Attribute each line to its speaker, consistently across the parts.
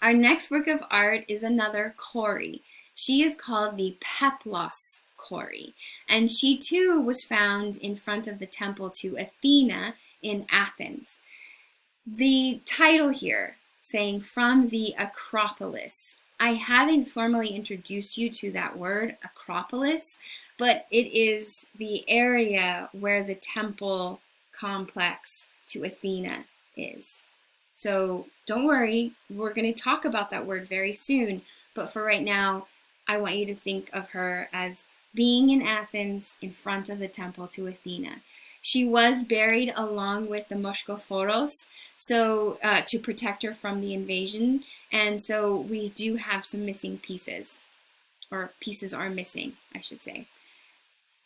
Speaker 1: Our next work of art is another Cori. She is called the Peplos Cori, and she too was found in front of the temple to Athena in Athens. The title here, saying from the Acropolis. I haven't formally introduced you to that word, Acropolis, but it is the area where the temple complex to Athena is. So don't worry, we're going to talk about that word very soon, but for right now, I want you to think of her as being in Athens in front of the temple to Athena. She was buried along with the Moschophoros, so to protect her from the invasion, and so we do have some missing pieces, or pieces are missing, I should say.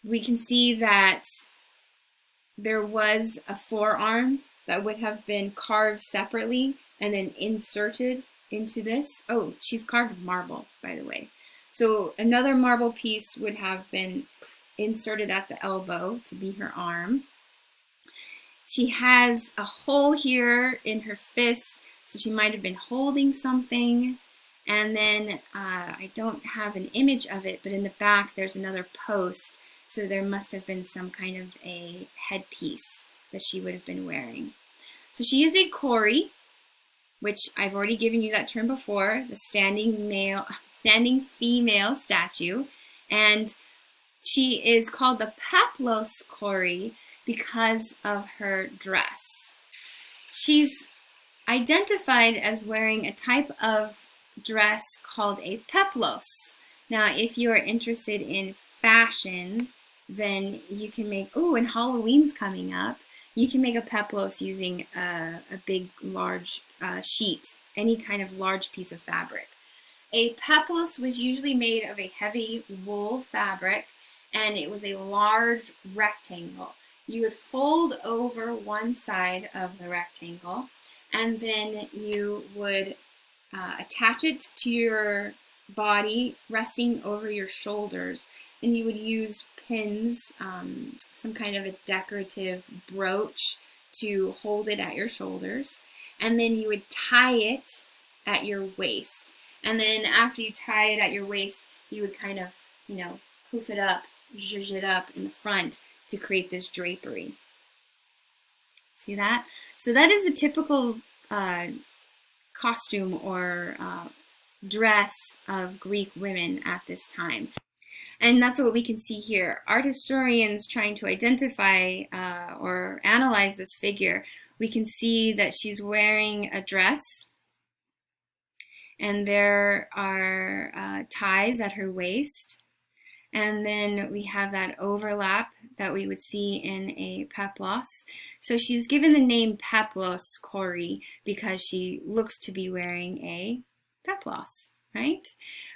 Speaker 1: We can see that there was a forearm that would have been carved separately and then inserted into this. Oh, she's carved with marble, by the way. So another marble piece would have been inserted at the elbow to be her arm. She has a hole here in her fist, so she might have been holding something. And then I don't have an image of it, but in the back there's another post, so there must have been some kind of a headpiece that she would have been wearing. So she is a Cori, which I've already given you that term before, the standing female statue, and she is called the Peplos Cori because of her dress. She's identified as wearing a type of dress called a Peplos. Now, if you are interested in fashion, then you can make, and Halloween's coming up, you can make a Peplos using a big, large sheet, any kind of large piece of fabric. A Peplos was usually made of a heavy wool fabric, and it was a large rectangle. You would fold over one side of the rectangle, and then you would attach it to your body, resting over your shoulders. And you would use pins, some kind of a decorative brooch to hold it at your shoulders. And then you would tie it at your waist. And then after you tie it at your waist, you would kind of, poof it up, zhuzh it up in the front to create this drapery. See that? So that is the typical costume or dress of Greek women at this time. And that's what we can see here. Art historians trying to identify or analyze this figure, we can see that she's wearing a dress, and there are ties at her waist. And then we have that overlap that we would see in a Peplos. So she's given the name Peplos Cori because she looks to be wearing a Peplos, right?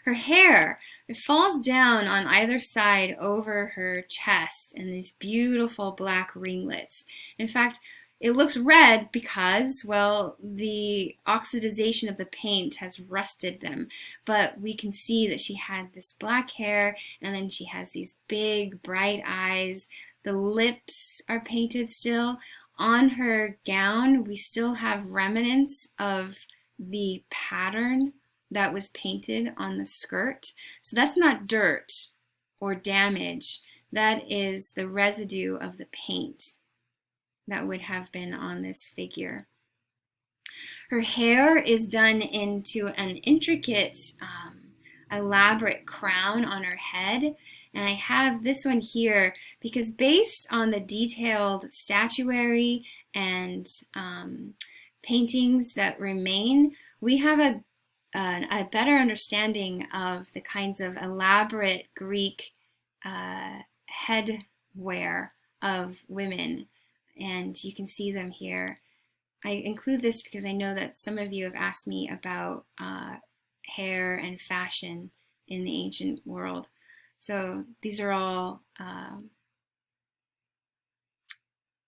Speaker 1: Her hair, it falls down on either side over her chest in these beautiful black ringlets. In fact, it looks red because, well, the oxidization of the paint has rusted them. But we can see that she had this black hair, and then she has these big, bright eyes. The lips are painted still. On her gown, we still have remnants of the pattern that was painted on the skirt. So that's not dirt or damage. That is the residue of the paint that would have been on this figure. Her hair is done into an intricate, elaborate crown on her head. And I have this one here because based on the detailed statuary and paintings that remain, we have a better understanding of the kinds of elaborate Greek headwear of women. And you can see them here. I include this because I know that some of you have asked me about hair and fashion in the ancient world. So these are all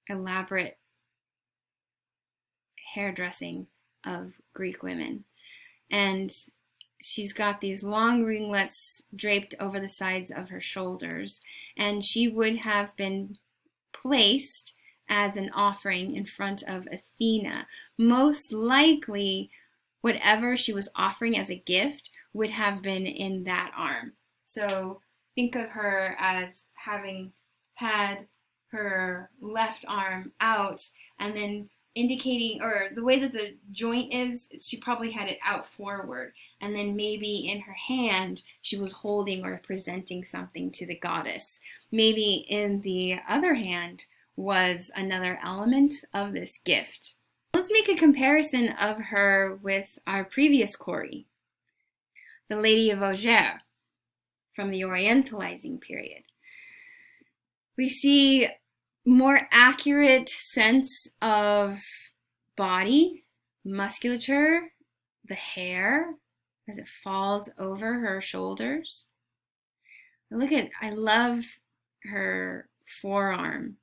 Speaker 1: elaborate hairdressing of Greek women. And she's got these long ringlets draped over the sides of her shoulders. And she would have been placed as an offering in front of Athena, most likely whatever she was offering as a gift would have been in that arm. So think of her as having had her left arm out and then indicating, or the way that the joint is, she probably had it out forward, and then maybe in her hand she was holding or presenting something to the goddess. Maybe in the other hand was another element of this gift. Let's make a comparison of her with our previous Kori, the Lady of Auger from the Orientalizing period. We see more accurate sense of body, musculature, the hair as it falls over her shoulders. I love her forearm,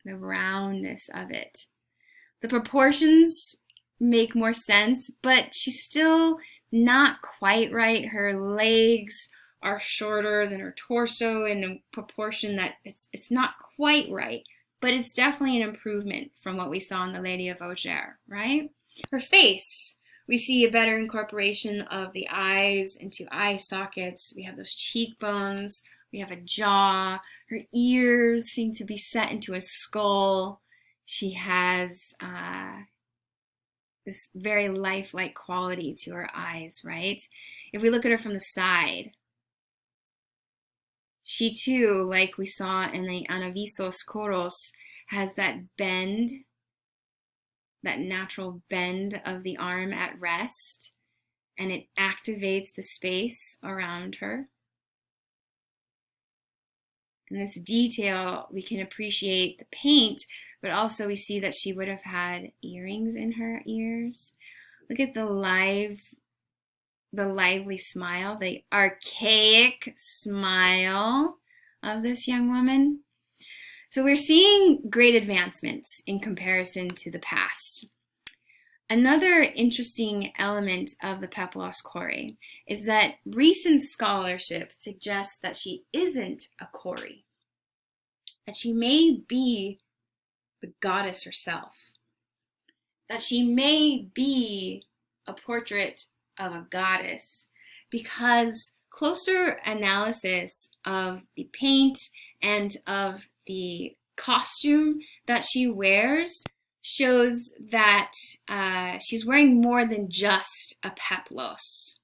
Speaker 1: the roundness of it. The proportions make more sense, but she's still not quite right. Her legs are shorter than her torso in a proportion that it's not quite right, but it's definitely an improvement from what we saw in the Lady of Auger, right? Her face, we see a better incorporation of the eyes into eye sockets. We have those cheekbones, we have a jaw, her ears seem to be set into a skull. She has this very lifelike quality to her eyes, right? If we look at her from the side, she too, like we saw in the Anavisos Koros, has that bend, that natural bend of the arm at rest, and it activates the space around her. In this detail, we can appreciate the paint, but also we see that she would have had earrings in her ears. Look at the lively smile, the archaic smile of this young woman. So we're seeing great advancements in comparison to the past. Another interesting element of the Peplos Kori is that recent scholarship suggests that she isn't a Kori, that she may be the goddess herself, that she may be a portrait of a goddess, because closer analysis of the paint and of the costume that she wears shows that she's wearing more than just a peplos.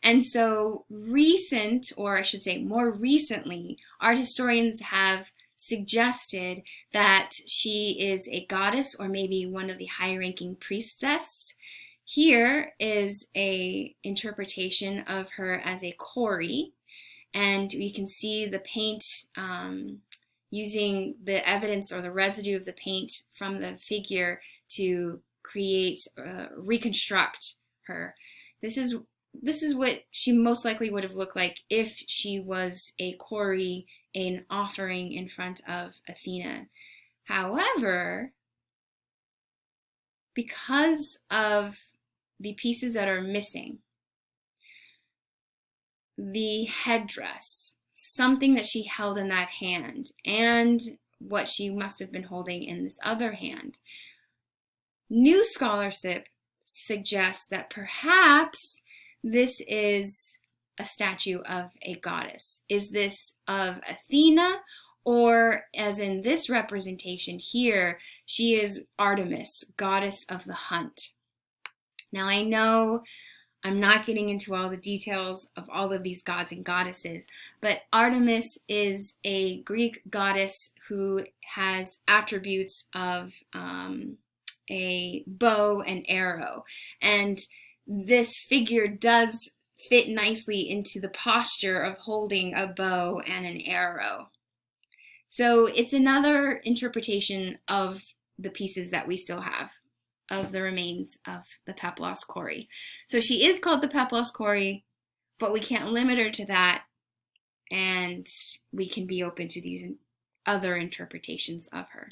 Speaker 1: And so recent, or I should say more recently, art historians have suggested that she is a goddess or maybe one of the high-ranking priestesses. Here is a interpretation of her as a Kori, and we can see the paint using the evidence or the residue of the paint from the figure to create, reconstruct her. This is what she most likely would have looked like if she was a Kori in offering in front of Athena. However, because of the pieces that are missing, the headdress, something that she held in that hand, and what she must have been holding in this other hand, new scholarship suggests that perhaps this is a statue of a goddess. Is this of Athena, or as in this representation here, she is Artemis, goddess of the hunt? Now I know I'm not getting into all the details of all of these gods and goddesses, but Artemis is a Greek goddess who has attributes of a bow and arrow. And this figure does fit nicely into the posture of holding a bow and an arrow. So it's another interpretation of the pieces that we still have of the remains of the Peplos Kori. So she is called the Peplos Kori, but we can't limit her to that, and we can be open to these other interpretations of her.